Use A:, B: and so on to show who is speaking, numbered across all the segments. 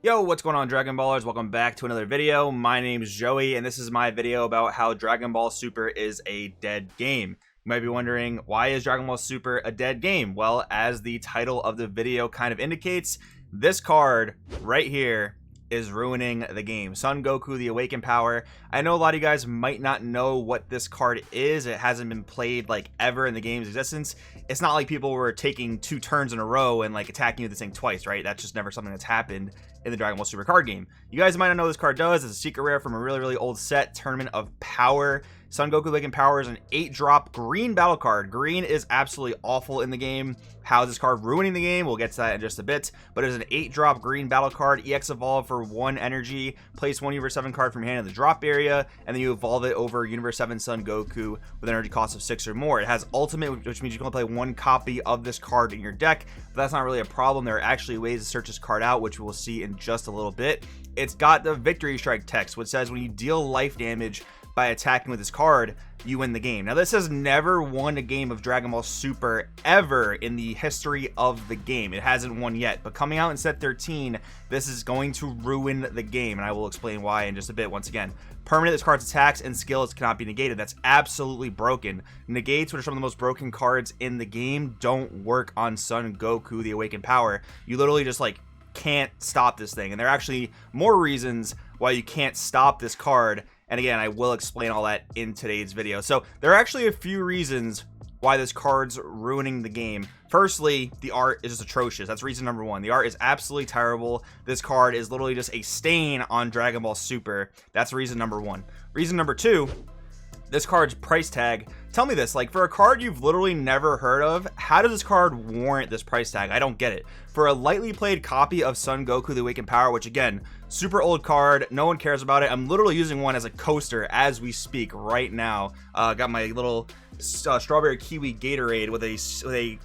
A: Yo, what's going on, Dragon Ballers? Welcome back to another video. My name is Joey, and this is my video about how Dragon Ball Super is a dead game. You might be wondering, why is Dragon Ball Super a dead game? Well, as the title of the video kind of indicates, this card right here is ruining the game. Son Goku, the Awakened Power. I know a lot of you guys might not know what this card is. It hasn't been played like ever in the game's existence. It's not like people were taking 2 turns in a row and like attacking you with this thing twice, right? That's just never something that's happened in the Dragon Ball Super card game. You guys might not know what this card does. It's a secret rare from a really old set, Tournament of Power. Son Goku Awakened Power is an 8-drop green battle card. Green is absolutely awful in the game. How is this card ruining the game? We'll get to that in just a bit. But it is an 8-drop green battle card. EX Evolve for 1 energy. Place 1 Universe 7 card from your hand in the drop area. And then you evolve it over Universe 7 Son Goku with an energy cost of 6 or more. It has Ultimate, which means you can only play 1 copy of this card in your deck. But that's not really a problem. There are actually ways to search this card out, which we'll see in just a little bit. It's got the Victory Strike text, which says when you deal life damage by attacking with this card, you win the game. Now, this has never won a game of Dragon Ball Super ever in the history of the game. It hasn't won yet, but coming out in set 13, this is going to ruin the game, and I will explain why in just a bit. Once again, permanent, this card's attacks and skills cannot be negated. That's absolutely broken. Negates, which are some of the most broken cards in the game, don't work on Son Goku, the Awakened Power. You literally just like can't stop this thing, and there are actually more reasons why you can't stop this card. And again, I will explain all that in today's video. So there are actually a few reasons why this card's ruining the game. Firstly, the art is just atrocious. That's reason number 1. The art is absolutely terrible. This card is literally just a stain on Dragon Ball Super. That's reason number 1. Reason number 2, this card's price tag. Tell me this, like, for a card you've literally never heard of, how does this card warrant this price tag? I don't get it. For a lightly played copy of Son Goku, the Awakened Power, which again, super old card, no one cares about it. I'm literally using one as a coaster as we speak right now. Got my little strawberry kiwi Gatorade with a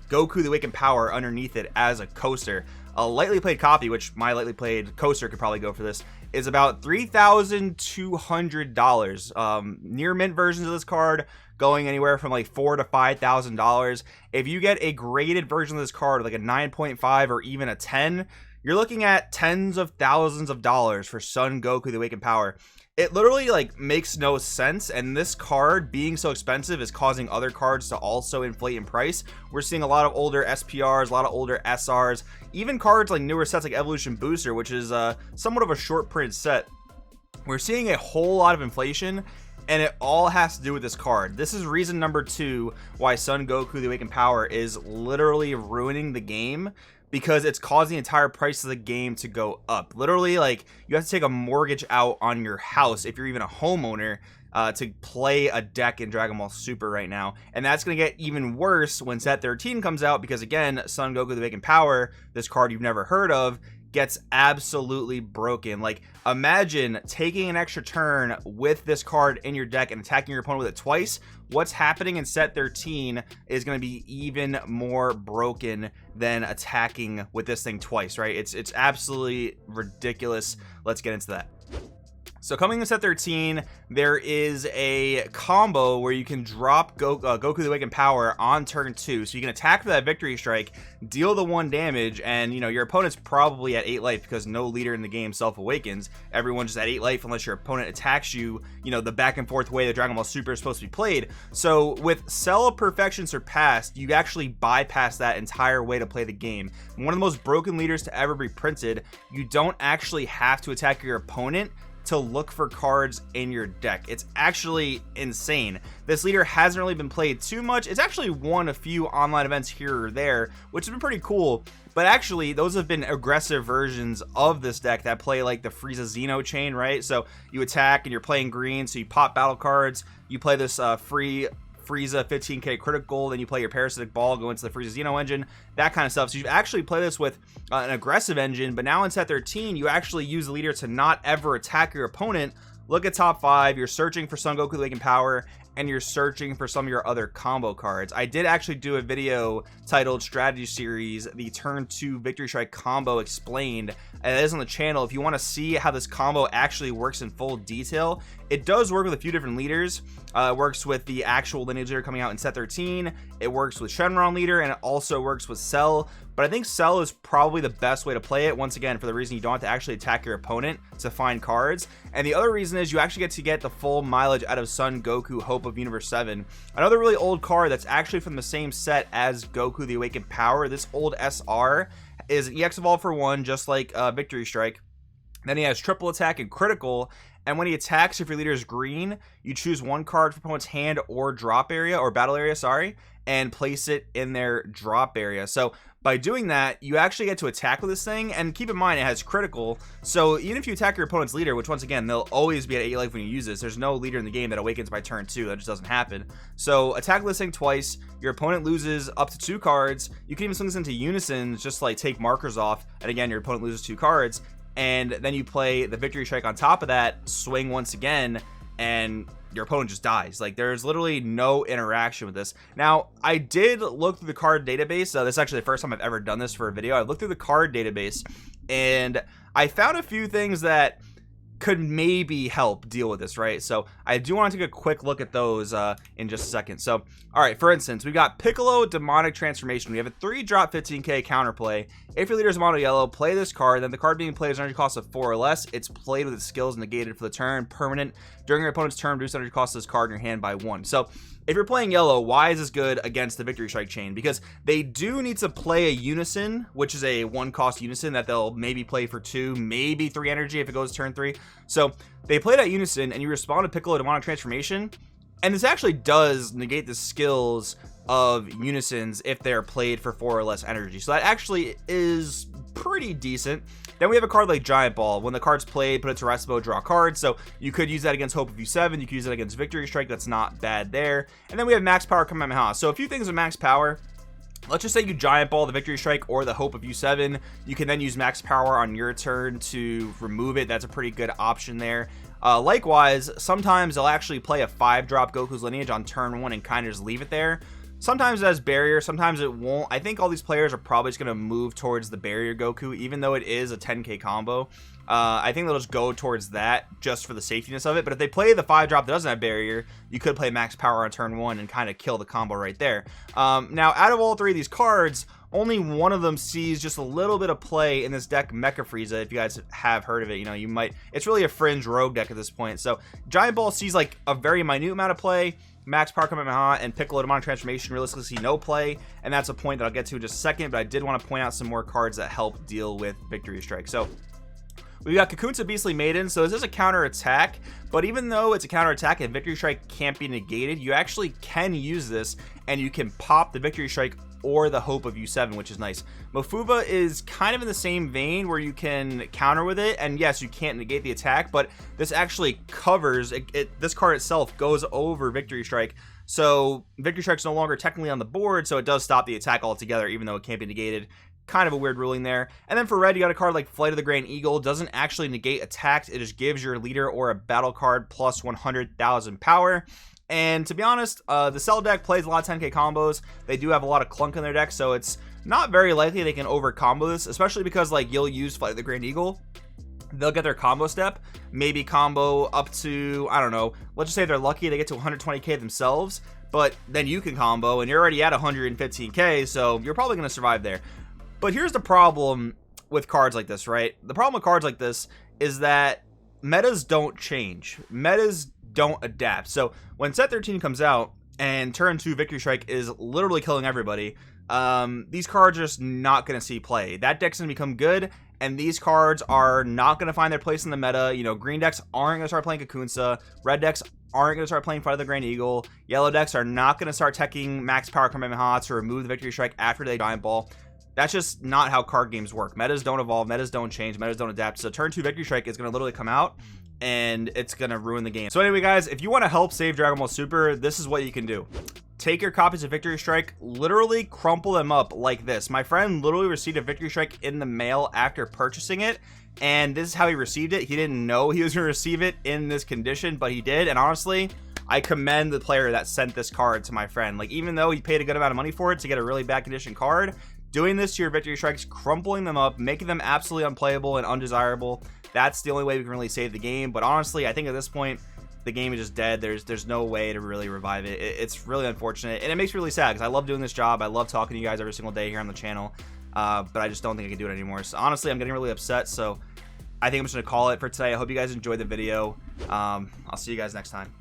A: Goku, the Awakened Power underneath it as a coaster. A lightly played copy, which my lightly played coaster could probably go for this, is about $3,200. Near mint versions of this card going anywhere from like $4,000 to $5,000. If you get a graded version of this card, like a 9.5 or even a 10, you're looking at tens of thousands of dollars for Son Goku, the Awakened Power. It literally like makes no sense, and this card being so expensive is causing other cards to also inflate in price. We're seeing a lot of older SPRs, a lot of older SRs, even cards like newer sets like Evolution Booster, which is somewhat of a short printed set. We're seeing a whole lot of inflation, and it all has to do with this card. This is reason number 2 why Son Goku, the Awakened Power is literally ruining the game, because it's causing the entire price of the game to go up. Literally, like, you have to take a mortgage out on your house if you're even a homeowner to play a deck in Dragon Ball Super right now. And that's going to get even worse when set 13 comes out, because again, Son Goku, the Awakened Power, this card you've never heard of, gets absolutely broken. Like, imagine taking an extra turn with this card in your deck and attacking your opponent with it twice. What's happening in set 13 is going to be even more broken than attacking with this thing twice, right? It's absolutely ridiculous. Let's get into that. So coming in set 13, there is a combo where you can drop Goku the Awakened Power on turn 2. So you can attack for that Victory Strike, deal the 1 damage, and you know your opponent's probably at 8 life because no leader in the game self-awakens. Everyone's just at 8 life unless your opponent attacks you, you know, the back and forth way that Dragon Ball Super is supposed to be played. So with Cell Perfection Surpassed, you actually bypass that entire way to play the game. One of the most broken leaders to ever be printed. You don't actually have to attack your opponent to look for cards in your deck. It's actually insane. This leader hasn't really been played too much. It's actually won a few online events here or there, which has been pretty cool. But actually, those have been aggressive versions of this deck that play like the Frieza Xeno chain, right? So you attack and you're playing green, so you pop battle cards. You play this free Frieza 15k critical, then you play your Parasitic Ball, go into the Frieza Xeno engine, that kind of stuff. So you actually play this with an aggressive engine, but now in set 13, you actually use the leader to not ever attack your opponent. Look at top 5, you're searching for Son Goku the Awakened Power, and you're searching for some of your other combo cards. I did actually do a video titled Strategy Series, the Turn 2 Victory Strike Combo Explained, and it is on the channel. If you want to see how this combo actually works in full detail, it does work with a few different leaders. It works with the actual lineage leader coming out in set 13, it works with Shenron leader, and it also works with Cell. but I think Cell is probably the best way to play it, once again, for the reason you don't have to actually attack your opponent to find cards. And the other reason is you actually get the full mileage out of Son Goku Hope of Universe 7. Another really old card that's actually from the same set as Goku the Awakened Power. This old SR is an EX Evolve for 1, just like Victory Strike. Then he has triple attack and critical, and when he attacks, if your leader is green, you choose one card from opponent's hand or drop area, or battle area, sorry, and place it in their drop area. So by doing that, you actually get to attack with this thing, and keep in mind it has critical, so even if you attack your opponent's leader, which once again, they'll always be at 8 life when you use this, there's no leader in the game that awakens by turn 2, that just doesn't happen. So attack with this thing twice, your opponent loses up to 2 cards, you can even swing this into unisons, just like take markers off, and again, your opponent loses 2 cards, and then you play the Victory Strike on top of that, swing once again, and your opponent just dies. Like, there's literally no interaction with this. Now, I did look through the card database. This is actually the first time I've ever done this for a video. I looked through the card database, and I found a few things that could maybe help deal with this, right? So I do want to take a quick look at those in just a second. So, all right, for instance, we got Piccolo Demonic Transformation. We have a 3-drop 15k counterplay. If your leader is mono yellow, play this card. Then the card being played has an energy cost of 4 or less. It's played with its skills negated for the turn. Permanent. During your opponent's turn, reduce energy cost of this card in your hand by 1. So if you're playing yellow, why is this good against the Victory Strike chain? Because they do need to play a unison, which is a 1-cost unison that they'll maybe play for 2, maybe 3 energy if it goes turn 3. So they play that unison, and you respond to Piccolo Demonic Transformation, and this actually does negate the skills of unisons if they're played for 4 or less energy. So that actually is pretty decent. Then we have a card like Giant Ball. When the card's played, put it to rest mode, draw a card. So you could use that against Hope of U7. You could use it against Victory Strike. That's not bad there. And then we have Max Power Kamehameha. So a few things with Max Power. Let's just say you Giant Ball the Victory Strike or the Hope of U7. You can then use Max Power on your turn to remove it. That's a pretty good option there. Likewise, sometimes they'll actually play a 5-drop Goku's Lineage on turn 1 and kind of just leave it there. Sometimes it has barrier, sometimes it won't. I think all these players are probably just going to move towards the barrier Goku, even though it is a 10k combo. I think they'll just go towards that just for the safetiness of it. But if they play the 5-drop that doesn't have barrier, you could play Max Power on turn 1 and kind of kill the combo right there. Now, out of all 3 of these cards, only one of them sees just a little bit of play in this deck, Mecha Frieza. If you guys have heard of it, you know, you might. It's really a fringe rogue deck at this point. So Giant Ball sees like a very minute amount of play. Max Power Kamehameha and Piccolo Demonic Transformation realistically see no play, and that's a point that I'll get to in just a second, but I did want to point out some more cards that help deal with Victory Strike. So we got Kakunsa Beastly Maiden. So this is a counter attack, but even though it's a counter attack and Victory Strike can't be negated, you actually can use this and you can pop the Victory Strike or the Hope of U7, which is nice. Mofuba is kind of in the same vein where you can counter with it, and yes, you can't negate the attack, but this actually covers this card itself goes over Victory Strike, so Victory Strike's no longer technically on the board, so it does stop the attack altogether, even though it can't be negated. Kind of a weird ruling there. And then for red, you got a card like Flight of the Grand Eagle. Doesn't actually negate attacks, it just gives your leader or a battle card plus 100,000 power. And to be honest, the Cell deck plays a lot of 10k combos. They do have a lot of clunk in their deck, so it's not very likely they can over combo this, especially because like you'll use Flight of the Grand Eagle. They'll get their combo step, maybe combo up to, I don't know, let's just say they're lucky, they get to 120k themselves, but then you can combo and you're already at 115k, so you're probably going to survive there. But here's the problem with cards like this, right? The problem with cards like this is that metas don't change. Metas don't adapt. So when set 13 comes out and turn 2 Victory Strike is literally killing everybody, these cards are just not going to see play. That deck's going to become good, and these cards are not going to find their place in the meta. You know, green decks aren't going to start playing Kakunsa. Red decks aren't going to start playing Flight of the Grand Eagle. Yellow decks are not going to start teching Max Power Kamehameha to remove the Victory Strike after they Giant Ball. That's just not how card games work. Metas don't evolve, metas don't change, metas don't adapt. So turn 2 Victory Strike is going to literally come out, and it's going to ruin the game. So anyway, guys, if you want to help save Dragon Ball Super, this is what you can do. Take your copies of Victory Strike, literally crumple them up like this. My friend literally received a Victory Strike in the mail after purchasing it, and this is how he received it. He didn't know he was going to receive it in this condition, but he did, and honestly, I commend the player that sent this card to my friend. Like, even though he paid a good amount of money for it to get a really bad condition card, doing this to your Victory Strikes, crumpling them up, making them absolutely unplayable and undesirable, that's the only way we can really save the game. But honestly, I think at this point, the game is just dead. There's no way to really revive it. It's really unfortunate, and it makes me really sad because I love doing this job. I love talking to you guys every single day here on the channel. but I just don't think I can do it anymore. So honestly, I'm getting really upset. So I think I'm just gonna call it for today. I hope you guys enjoyed the video. I'll see you guys next time.